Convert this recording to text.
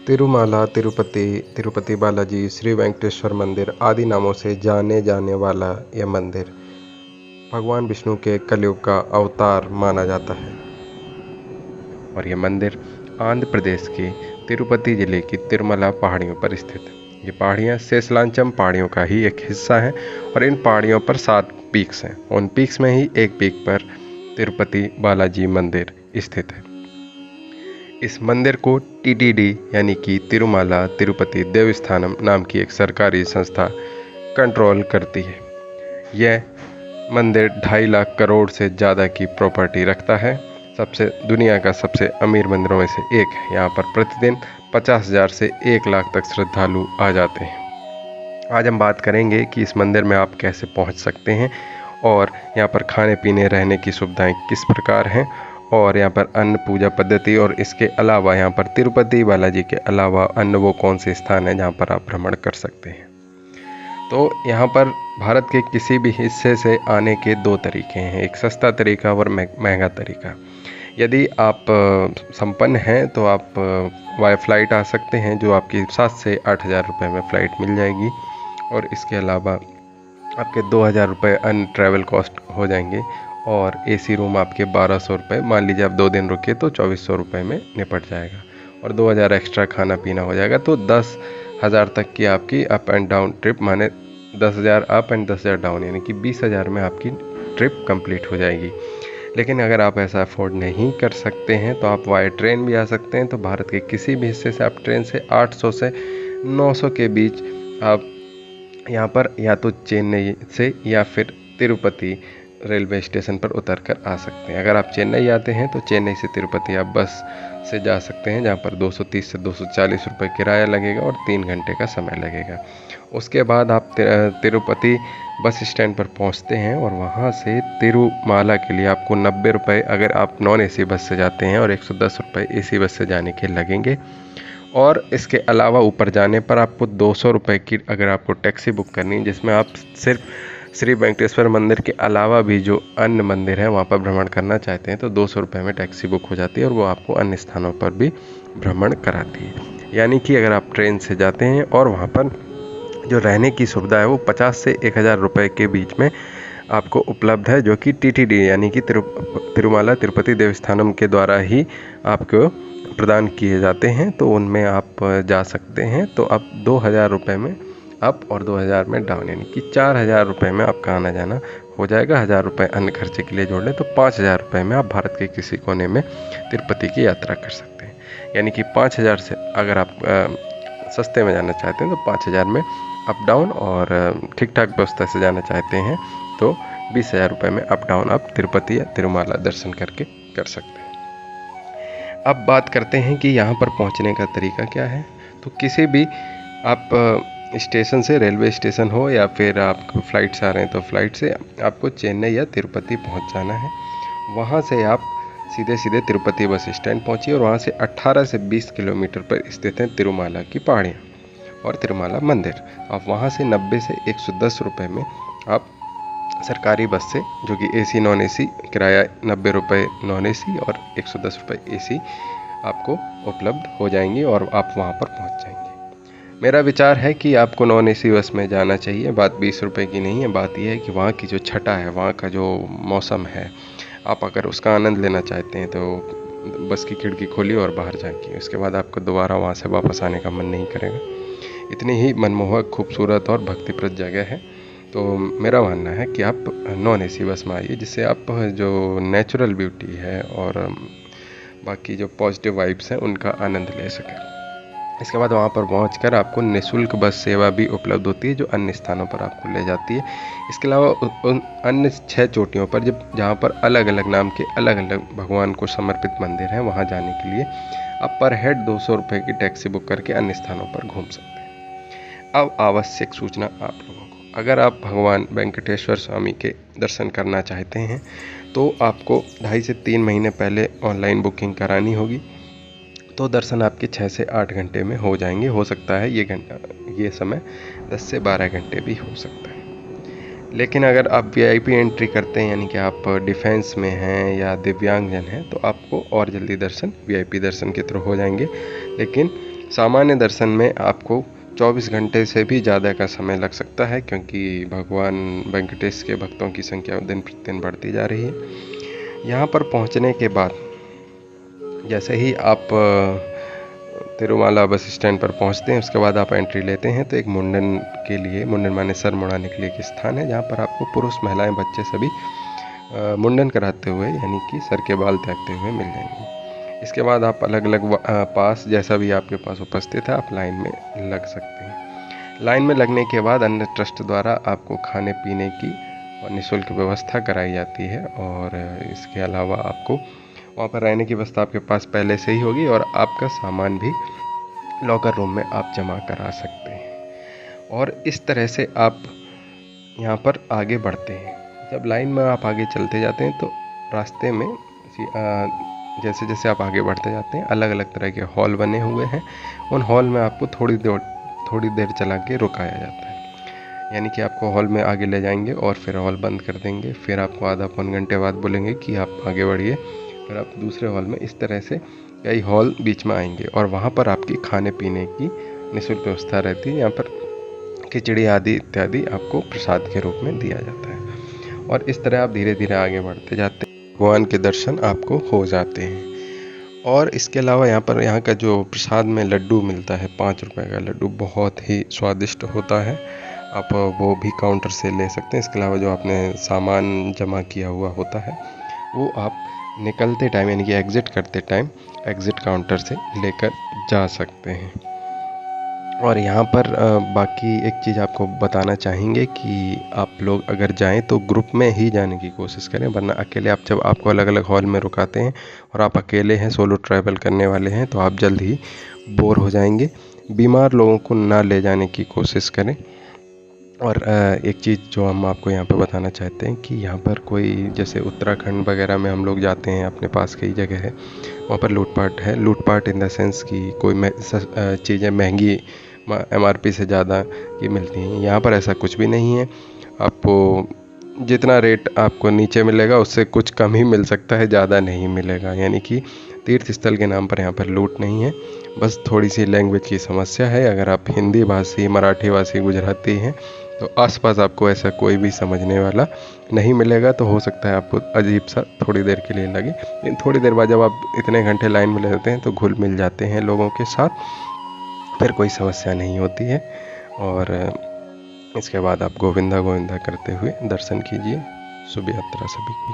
तिरुमाला, तिरुपति, तिरुपति बालाजी, श्री वेंकटेश्वर मंदिर आदि नामों से जाने जाने वाला यह मंदिर भगवान विष्णु के कलयुग का अवतार माना जाता है और यह मंदिर आंध्र प्रदेश के तिरुपति जिले की तिरुमला पहाड़ियों पर स्थित है। ये पहाड़ियाँ शेषलांचम पहाड़ियों का ही एक हिस्सा है और इन पहाड़ियों पर 7 पीक्स हैं। उन पीक्स में ही एक पीक पर तिरुपति बालाजी मंदिर स्थित है। इस मंदिर को टीटीडी यानी कि तिरुमाला तिरुपति देवस्थानम नाम की एक सरकारी संस्था कंट्रोल करती है। यह मंदिर 2.5 लाख करोड़ से ज़्यादा की प्रॉपर्टी रखता है। दुनिया का सबसे अमीर मंदिरों में से एक है। यहाँ पर प्रतिदिन 50,000 से 1 लाख तक श्रद्धालु आ जाते हैं। आज हम बात करेंगे कि इस मंदिर में आप कैसे पहुँच सकते हैं और यहाँ पर खाने पीने रहने की सुविधाएं किस प्रकार हैं और यहाँ पर अन्न पूजा पद्धति और इसके अलावा यहाँ पर तिरुपति बालाजी के अलावा अन्य वो कौन से स्थान हैं जहाँ पर आप भ्रमण कर सकते हैं। तो यहाँ पर भारत के किसी भी हिस्से से आने के 2 तरीके हैं, एक सस्ता तरीका और महंगा तरीका। यदि आप संपन्न हैं तो आप वाया फ्लाइट आ सकते हैं जो आपकी 7 से 8,000 रुपये में फ़्लाइट मिल जाएगी और इसके अलावा आपके 2,000 रुपये अन्य ट्रैवल कॉस्ट हो जाएंगे और एसी रूम आपके 1,200 रुपये, मान लीजिए आप 2 दिन रुके तो 2,400 रुपये में निपट जाएगा और 2,000 एक्स्ट्रा खाना पीना हो जाएगा। तो 10,000 तक की आपकी अप एंड डाउन ट्रिप, माने 10,000 अप एंड 10,000 डाउन, यानी कि 20,000 में आपकी ट्रिप कंप्लीट हो जाएगी। लेकिन अगर आप ऐसा अफोर्ड नहीं कर सकते हैं तो आप वाया ट्रेन भी आ सकते हैं। तो भारत के किसी भी हिस्से से आप ट्रेन से 800 से 900 के बीच आप यहाँ पर या तो चेन्नई से या फिर तिरुपति रेलवे स्टेशन पर उतर कर आ सकते हैं। अगर आप चेन्नई आते हैं तो चेन्नई से तिरुपति आप बस से जा सकते हैं जहाँ पर 230 से 240 रुपये किराया लगेगा और 3 घंटे का समय लगेगा। उसके बाद आप तिरुपति बस स्टैंड पर पहुँचते हैं और वहाँ से तिरुमाला के लिए आपको 90 रुपये अगर आप नॉन एसी बस से जाते हैं और 110 रुपये एसी बस से जाने के लगेंगे। और इसके अलावा ऊपर जाने पर आपको 200 रुपये की अगर आपको टैक्सी बुक करनी है, जिसमें आप सिर्फ श्री वेंकटेश्वर मंदिर के अलावा भी जो अन्य मंदिर है वहाँ पर भ्रमण करना चाहते हैं तो 200 रुपये में टैक्सी बुक हो जाती है और वो आपको अन्य स्थानों पर भी भ्रमण कराती है। यानी कि अगर आप ट्रेन से जाते हैं और वहाँ पर जो रहने की सुविधा है वो 50 से 1,000 रुपये के बीच में आपको उपलब्ध है, जो कि टीटीडी यानी कि तिरुमाला तिरुपति देवस्थानम के द्वारा ही आपको प्रदान किए जाते हैं। तो उनमें आप जा सकते हैं। तो आप 2,000 रुपये में अप और 2,000 में डाउन, यानी कि 4,000 रुपये में आपका आना जाना हो जाएगा। 1,000 रुपये अन्य खर्चे के लिए जोड़ लें तो 5,000 रुपये में आप भारत के किसी कोने में तिरुपति की यात्रा कर सकते हैं। यानी कि 5,000 से अगर आप सस्ते में जाना चाहते हैं तो 5,000 में अप डाउन और ठीक ठाक व्यवस्था से जाना चाहते हैं तो 20,000 रुपये में अप डाउन आप तिरुपति या तिरुमाला दर्शन करके कर सकते हैं। अब बात करते हैं कि यहाँ पर पहुँचने का तरीका क्या है। तो किसी भी आप स्टेशन से, रेलवे स्टेशन हो या फिर आप फ़्लाइट से आ रहे हैं तो फ़्लाइट से आपको चेन्नई या तिरुपति पहुँच जाना है। वहाँ से आप सीधे तिरुपति बस स्टैंड पहुँचिए और वहाँ से 18 से 20 किलोमीटर पर स्थित है तिरुमाला की पहाड़ियाँ और तिरुमाला मंदिर। आप वहाँ से 90 से 110 रुपये में आप सरकारी बस से, जो कि एसी नॉन एसी किराया 90 रुपये नॉन एसी और 110 रुपये एसी आपको उपलब्ध हो जाएंगी और आप वहाँ पर पहुँच जाएंगे। मेरा विचार है कि आपको नॉन एसी बस में जाना चाहिए। बात 20 रुपये की नहीं है, बात यह है कि वहाँ की जो छटा है, वहाँ का जो मौसम है, आप अगर उसका आनंद लेना चाहते हैं तो बस की खिड़की खोलिए और बाहर झाँकिए। उसके बाद आपको दोबारा वहाँ से वापस आने का मन नहीं करेगा। इतनी ही मनमोहक, खूबसूरत और भक्तिप्रद जगह है। तो मेरा मानना है कि आप नॉन एसी बस में आइए, जिससे आप जो नेचुरल ब्यूटी है और बाकी जो पॉजिटिव वाइब्स हैं उनका आनंद ले सकें। इसके बाद वहाँ पर पहुँचकर आपको निःशुल्क बस सेवा भी उपलब्ध होती है जो अन्य स्थानों पर आपको ले जाती है। इसके अलावा उन अन्य 6 चोटियों पर जहाँ पर अलग अलग नाम के अलग अलग भगवान को समर्पित मंदिर हैं, वहाँ जाने के लिए आप पर हेड 200 रुपये की टैक्सी बुक करके अन्य स्थानों पर घूम सकते हैं। अब आवश्यक सूचना आप लोगों को, अगर आप भगवान वेंकटेश्वर स्वामी के दर्शन करना चाहते हैं तो आपको 2.5 से 3 महीने पहले ऑनलाइन बुकिंग करानी होगी। तो दर्शन आपके 6 से 8 घंटे में हो जाएंगे। हो सकता है ये समय 10 से 12 घंटे भी हो सकता है। लेकिन अगर आप वीआईपी एंट्री करते हैं, यानी कि आप डिफेंस में हैं या दिव्यांगजन हैं, तो आपको और जल्दी दर्शन वीआईपी दर्शन के थ्रू हो जाएंगे। लेकिन सामान्य दर्शन में आपको 24 घंटे से भी ज़्यादा का समय लग सकता है, क्योंकि भगवान वेंकटेश के भक्तों की संख्या दिन प्रतिदिन बढ़ती जा रही है। यहाँ पर पहुँचने के बाद जैसे ही आप तिरुमाला बस स्टैंड पर पहुँचते हैं, उसके बाद आप एंट्री लेते हैं तो एक मुंडन के लिए, मुंडन माने सर मुड़ाने के लिए एक स्थान है, जहाँ पर आपको पुरुष, महिलाएं, बच्चे सभी मुंडन कराते हुए यानी कि सर के बाल त्यागते हुए मिल जाएंगे। इसके बाद आप अलग अलग पास जैसा भी आपके पास उपस्थित है, आप लाइन में लग सकते हैं। लाइन में लगने के बाद अन्य ट्रस्ट द्वारा आपको खाने पीने की और निःशुल्क व्यवस्था कराई जाती है, और इसके अलावा आपको वहाँ पर रहने की व्यवस्था आपके पास पहले से ही होगी, और आपका सामान भी लॉकर रूम में आप जमा करा सकते हैं। और इस तरह से आप यहाँ पर आगे बढ़ते हैं। जब लाइन में आप आगे चलते जाते हैं तो रास्ते में जैसे जैसे आप आगे बढ़ते जाते हैं, अलग अलग तरह के हॉल बने हुए हैं। उन हॉल में आपको थोड़ी देर चला के रुकाया जाता है, यानी कि आपको हॉल में आगे ले जाएंगे और फिर हॉल बंद कर देंगे। फिर आपको आधा पौन घंटे बाद बोलेंगे कि आप आगे बढ़िए, फिर आप दूसरे हॉल में, इस तरह से कई हॉल बीच में आएंगे, और वहाँ पर आपकी खाने पीने की निःशुल्क व्यवस्था रहती है। यहाँ पर खिचड़ी आदि इत्यादि आपको प्रसाद के रूप में दिया जाता है, और इस तरह आप धीरे धीरे आगे बढ़ते जाते हैं, भगवान के दर्शन आपको हो जाते हैं। और इसके अलावा यहाँ का जो प्रसाद में लड्डू मिलता है, 5 रुपए का लड्डू, बहुत ही स्वादिष्ट होता है। आप वो भी काउंटर से ले सकते हैं। इसके अलावा जो आपने सामान जमा किया हुआ होता है, वो आप निकलते टाइम यानी कि एग्ज़िट करते टाइम एग्ज़िट काउंटर से लेकर जा सकते हैं। और यहाँ पर बाकी एक चीज़ आपको बताना चाहेंगे कि आप लोग अगर जाएं तो ग्रुप में ही जाने की कोशिश करें, वरना अकेले जब आपको अलग अलग हॉल में रुकाते हैं और आप अकेले हैं, सोलो ट्रैवल करने वाले हैं, तो आप जल्द ही बोर हो जाएंगे। बीमार लोगों को ना ले जाने की कोशिश करें। और एक चीज़ जो हम आपको यहाँ पे बताना चाहते हैं कि यहाँ पर कोई, जैसे उत्तराखंड वगैरह में हम लोग जाते हैं, अपने पास कई जगह है, वहाँ पर लूटपाट है। लूटपाट इन द सेंस कि कोई चीज़ें महंगी MRP से ज़्यादा की मिलती हैं। यहाँ पर ऐसा कुछ भी नहीं है। आपको जितना रेट आपको नीचे मिलेगा उससे कुछ कम ही मिल सकता है, ज़्यादा नहीं मिलेगा। यानी कि तीर्थ स्थल के नाम पर यहाँ पर लूट नहीं है, बस थोड़ी सी लैंग्वेज की समस्या है। अगर आप हिंदी भाषी, मराठी भाषी, गुजराती हैं तो आसपास आपको ऐसा कोई भी समझने वाला नहीं मिलेगा, तो हो सकता है आपको अजीब सा थोड़ी देर के लिए लगे, लेकिन थोड़ी देर बाद जब आप इतने घंटे लाइन में लगते हैं तो घुल मिल जाते हैं लोगों के साथ, फिर कोई समस्या नहीं होती है। और इसके बाद आप गोविंदा गोविंदा करते हुए दर्शन कीजिए। शुभ यात्रा सभी की।